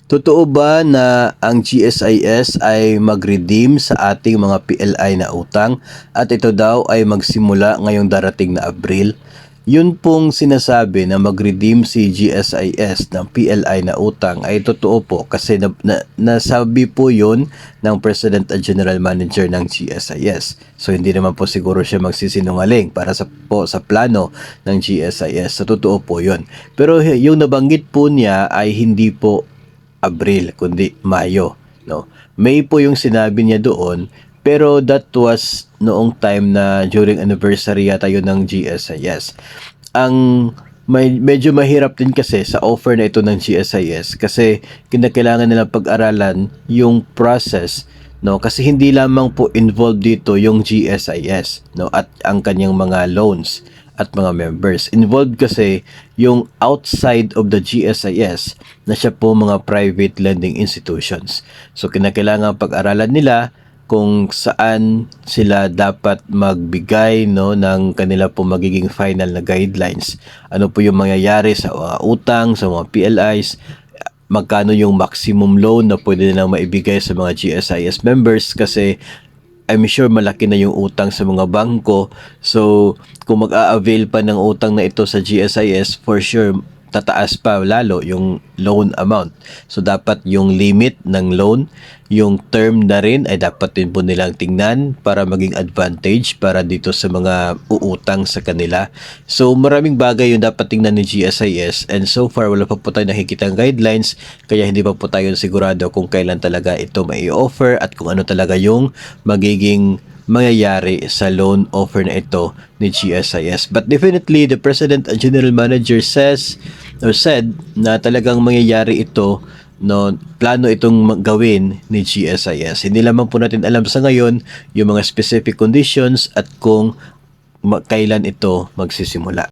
Totoo ba na ang GSIS ay mag-redeem sa ating mga PLI na utang at ito daw ay magsimula ngayong darating na Abril? Yun pong sinasabi na mag-redeem si GSIS ng PLI na utang ay totoo po kasi nasabi po yun ng President at General Manager ng GSIS. So hindi naman po siguro siya magsisinungaling para sa plano ng GSIS. So totoo po yun. Pero yung nabanggit po niya ay hindi po Abril, kundi Mayo, no? May po yung sinabi niya doon, pero that was noong time na during anniversary yata yun ng GSIS. Ang medyo mahirap din kasi sa offer na ito ng GSIS kasi kinakailangan nilang pag-aralan yung process, no? Kasi hindi lamang po involved dito yung GSIS, no, at ang kanyang mga loans at mga members. Involved kasi yung outside of the GSIS na siya po mga private lending institutions. So kinakailangan pag-aralan nila kung saan sila dapat magbigay, no, ng kanila po magiging final na guidelines. Ano po yung mangyayari sa mga utang, sa mga PLIs, magkano yung maximum loan na pwede nilang maibigay sa mga GSIS members kasi I'm sure malaki na yung utang sa mga bangko. So, kung mag-a-avail pa ng utang na ito sa GSIS, for sure, tataas pa lalo yung loan amount. So, dapat yung limit ng loan, yung term na rin ay dapat din po nilang tingnan para maging advantage para dito sa mga uutang sa kanila. So, maraming bagay yung dapat tingnan ni GSIS and so far wala pa po tayo nakikitang guidelines kaya hindi pa po tayo sigurado kung kailan talaga ito mai-offer at kung ano talaga yung magiging mangyayari sa loan offer na ito ni GSIS. But definitely, the President and General Manager said na talagang mangyayari ito, no, plano itong gawin ni GSIS. Hindi lamang po natin alam sa ngayon yung mga specific conditions at kung kailan ito magsisimula.